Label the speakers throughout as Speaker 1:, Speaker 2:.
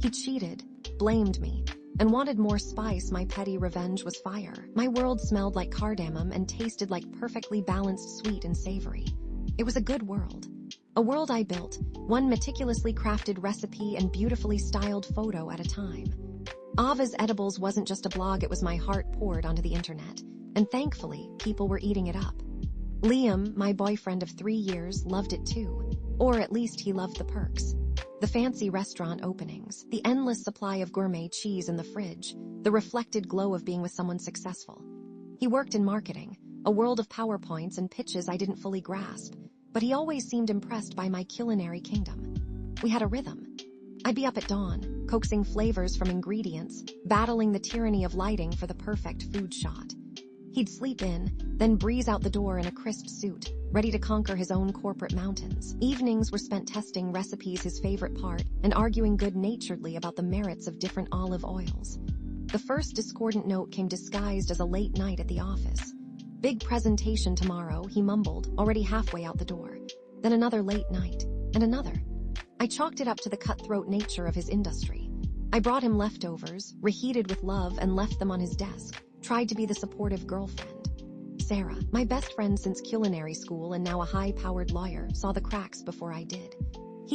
Speaker 1: He cheated, blamed me, and wanted more spice. My petty revenge was fire. My world smelled like cardamom and tasted like perfectly balanced sweet and savory. It was a good world. A world I built, one meticulously crafted recipe and beautifully styled photo at a time. Ava's Edibles wasn't just a blog, it was my heart poured onto the internet. And thankfully, people were eating it up. Liam, my boyfriend of 3 years, loved it too. Or at least he loved the perks. The fancy restaurant openings, the endless supply of gourmet cheese in the fridge, the reflected glow of being with someone successful. He worked in marketing, a world of PowerPoints and pitches I didn't fully grasp, but he always seemed impressed by my culinary kingdom. We had a rhythm. I'd be up at dawn, coaxing flavors from ingredients, battling the tyranny of lighting for the perfect food shot. He'd sleep in, then breeze out the door in a crisp suit, ready to conquer his own corporate mountains. Evenings were spent testing recipes, his favorite part, and arguing good-naturedly about the merits of different olive oils. The first discordant note came disguised as a late night at the office. "Big presentation tomorrow," he mumbled, already halfway out the door. Then another late night, and another. I chalked it up to the cutthroat nature of his industry. I brought him leftovers, reheated with love, and left them on his desk, tried to be the supportive girlfriend. Sarah, my best friend since culinary school and now a high-powered lawyer, saw the cracks before I did.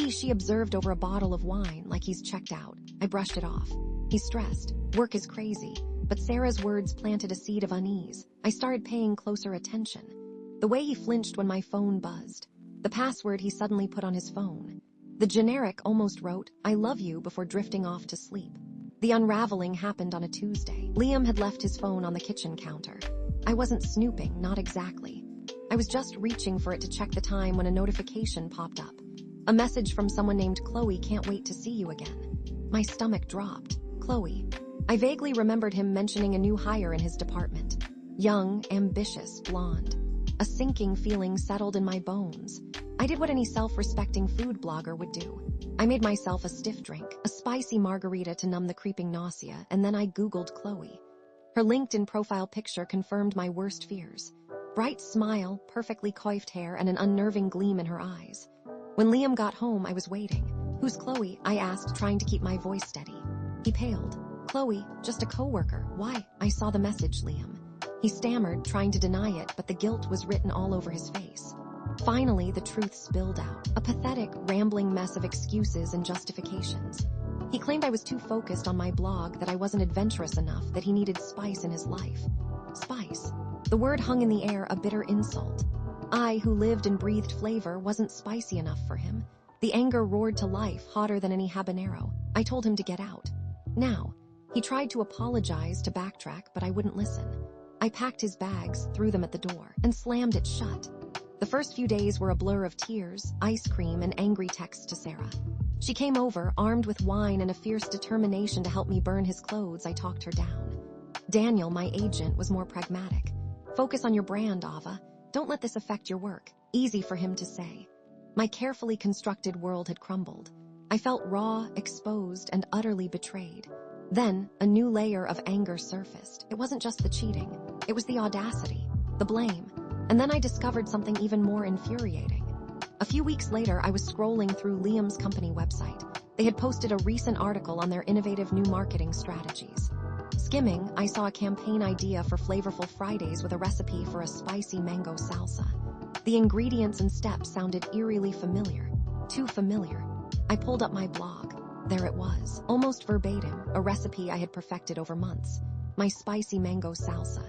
Speaker 1: She observed over a bottle of wine like he's checked out. I brushed it off. He's stressed. Work is crazy. But Sarah's words planted a seed of unease. I started paying closer attention. The way he flinched when my phone buzzed. The password he suddenly put on his phone. The generic almost wrote, "I love you," before drifting off to sleep. The unraveling happened on a Tuesday. Liam had left his phone on the kitchen counter. I wasn't snooping, not exactly. I was just reaching for it to check the time when a notification popped up. A message from someone named Chloe, "Can't wait to see you again." My stomach dropped. Chloe. I vaguely remembered him mentioning a new hire in his department. Young, ambitious, blonde. A sinking feeling settled in my bones. I did what any self-respecting food blogger would do. I made myself a stiff drink, a spicy margarita to numb the creeping nausea, and then I Googled Chloe. Her LinkedIn profile picture confirmed my worst fears. Bright smile, perfectly coiffed hair, and an unnerving gleam in her eyes. When Liam got home, I was waiting. "Who's Chloe?" I asked, trying to keep my voice steady. He paled. "Chloe, just a coworker." "Why?" I saw the message, Liam. He stammered, trying to deny it, but the guilt was written all over his face. Finally, the truth spilled out. A pathetic, rambling mess of excuses and justifications. He claimed I was too focused on my blog, that I wasn't adventurous enough, that he needed spice in his life. Spice. The word hung in the air, a bitter insult. I, who lived and breathed flavor, wasn't spicy enough for him. The anger roared to life, hotter than any habanero. I told him to get out. Now. He tried to apologize, to backtrack, but I wouldn't listen. I packed his bags, threw them at the door, and slammed it shut. The first few days were a blur of tears, ice cream, and angry texts to Sarah. She came over, armed with wine and a fierce determination to help me burn his clothes. I talked her down. Daniel, my agent, was more pragmatic. "Focus on your brand, Ava. Don't let this affect your work." Easy for him to say. My carefully constructed world had crumbled. I felt raw, exposed, and utterly betrayed. Then, a new layer of anger surfaced. It wasn't just the cheating. It was the audacity, the blame. And then I discovered something even more infuriating. A few weeks later, I was scrolling through Liam's company website. They had posted a recent article on their innovative new marketing strategies. Skimming, I saw a campaign idea for flavorful Fridays with a recipe for a spicy mango salsa. The ingredients and steps sounded eerily familiar. Too familiar. I pulled up my blog. There it was, almost verbatim, a recipe I had perfected over months. My spicy mango salsa.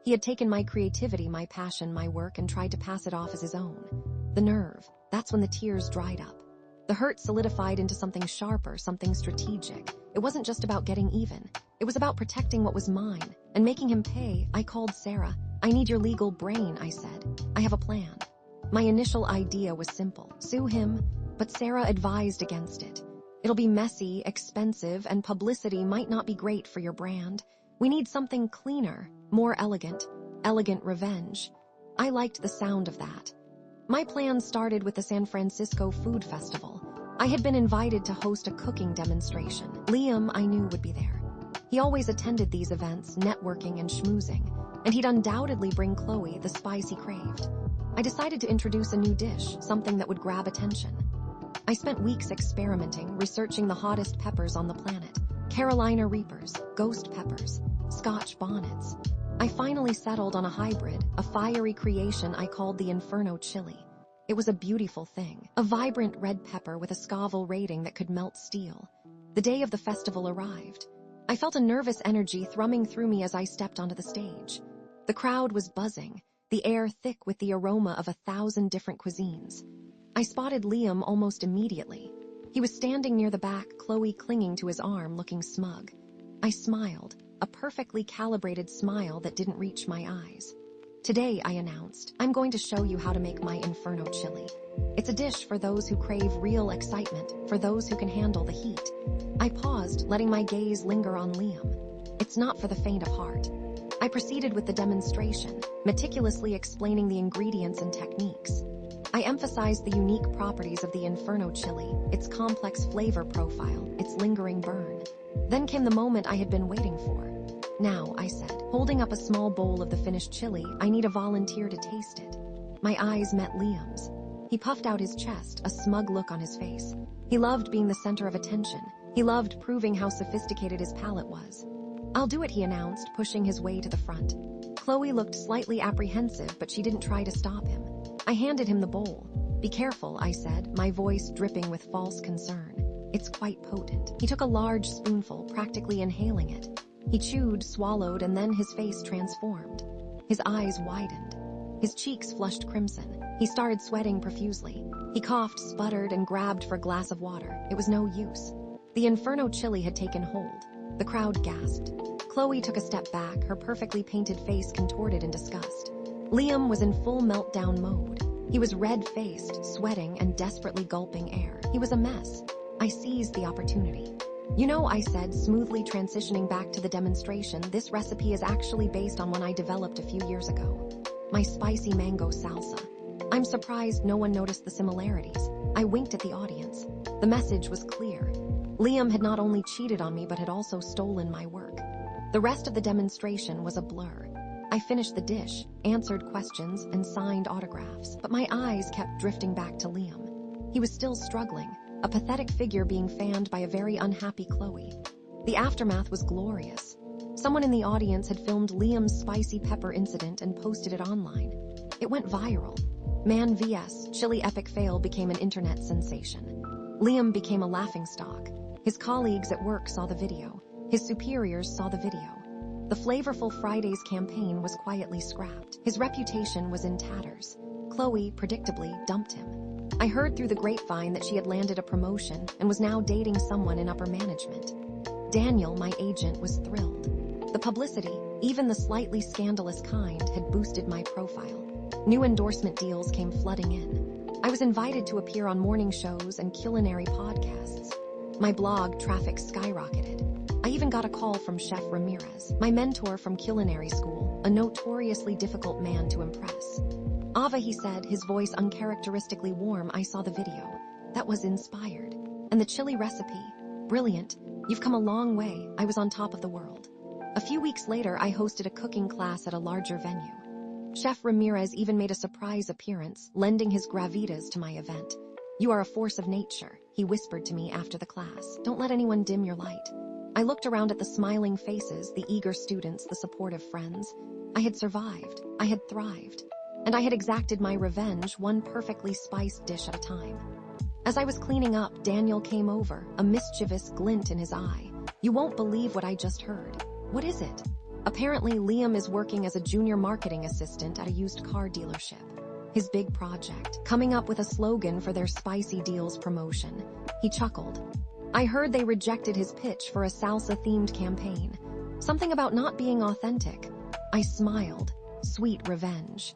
Speaker 1: He had taken my creativity, my passion, my work, and tried to pass it off as his own. The nerve. That's when the tears dried up. The hurt solidified into something sharper, something strategic. It wasn't just about getting even. It was about protecting what was mine, and making him pay. I called Sarah. "I need your legal brain," I said. "I have a plan." My initial idea was simple. Sue him, but Sarah advised against it. "It'll be messy, expensive, and publicity might not be great for your brand. We need something cleaner, more elegant. Elegant revenge." I liked the sound of that. My plan started with the San Francisco Food Festival. I had been invited to host a cooking demonstration. Liam, I knew, would be there. He always attended these events, networking and schmoozing, and he'd undoubtedly bring Chloe the spice he craved. I decided to introduce a new dish, something that would grab attention. I spent weeks experimenting, researching the hottest peppers on the planet. Carolina Reapers, ghost peppers, Scotch bonnets. I finally settled on a hybrid, a fiery creation I called the Inferno Chili. It was a beautiful thing, a vibrant red pepper with a Scoville rating that could melt steel. The day of the festival arrived. I felt a nervous energy thrumming through me as I stepped onto the stage. The crowd was buzzing, the air thick with the aroma of 1,000 different cuisines. I spotted Liam almost immediately. He was standing near the back, Chloe clinging to his arm, looking smug. I smiled, a perfectly calibrated smile that didn't reach my eyes. Today, I announced, I'm going to show you how to make my Inferno Chili. It's a dish for those who crave real excitement, for those who can handle the heat. I paused, letting my gaze linger on Liam. It's not for the faint of heart. I proceeded with the demonstration, meticulously explaining the ingredients and techniques. I emphasized the unique properties of the Inferno Chili, its complex flavor profile, its lingering burn. Then came the moment I had been waiting for. Now, I said, holding up a small bowl of the finished chili, I need a volunteer to taste it. My eyes met Liam's. He puffed out his chest, a smug look on his face. He loved being the center of attention. He loved proving how sophisticated his palate was. I'll do it, he announced, pushing his way to the front. Chloe looked slightly apprehensive, but she didn't try to stop him. I handed him the bowl. Be careful, I said, my voice dripping with false concern. It's quite potent. He took a large spoonful, practically inhaling it. He chewed, swallowed, and then his face transformed. His eyes widened. His cheeks flushed crimson. He started sweating profusely. He coughed, sputtered, and grabbed for a glass of water. It was no use. The Inferno Chili had taken hold. The crowd gasped. Chloe took a step back, her perfectly painted face contorted in disgust. Liam was in full meltdown mode. He was red-faced, sweating, and desperately gulping air. He was a mess. I seized the opportunity. You know, I said, smoothly transitioning back to the demonstration, this recipe is actually based on one I developed a few years ago. My Spicy Mango Salsa. I'm surprised no one noticed the similarities. I winked at the audience. The message was clear. Liam had not only cheated on me but had also stolen my work. The rest of the demonstration was a blur. I finished the dish, answered questions, and signed autographs, but my eyes kept drifting back to Liam. He was still struggling, a pathetic figure being fanned by a very unhappy Chloe. The aftermath was glorious. Someone in the audience had filmed Liam's spicy pepper incident and posted it online. It went viral. Man vs. Chili epic fail became an internet sensation. Liam became a laughingstock. His colleagues at work saw the video. His superiors saw the video. The Flavorful Fridays campaign was quietly scrapped. His reputation was in tatters. Chloe, predictably, dumped him. I heard through the grapevine that she had landed a promotion and was now dating someone in upper management. Daniel, my agent, was thrilled. The publicity, even the slightly scandalous kind, had boosted my profile. New endorsement deals came flooding in. I was invited to appear on morning shows and culinary podcasts. My blog traffic skyrocketed. I even got a call from Chef Ramirez, my mentor from culinary school, a notoriously difficult man to impress. Ava, he said, his voice uncharacteristically warm. I saw the video. That was inspired. And the chili recipe? Brilliant. You've come a long way. I was on top of the world. A few weeks later, I hosted a cooking class at a larger venue. Chef Ramirez even made a surprise appearance, lending his gravitas to my event. You are a force of nature, he whispered to me after the class. Don't let anyone dim your light. I looked around at the smiling faces, the eager students, the supportive friends. I had survived. I had thrived. And I had exacted my revenge, one perfectly spiced dish at a time. As I was cleaning up, Daniel came over, a mischievous glint in his eye. You won't believe what I just heard. What is it? Apparently, Liam is working as a junior marketing assistant at a used car dealership. His big project, coming up with a slogan for their Spicy Deals promotion. He chuckled. I heard they rejected his pitch for a salsa-themed campaign. Something about not being authentic. I smiled. Sweet revenge.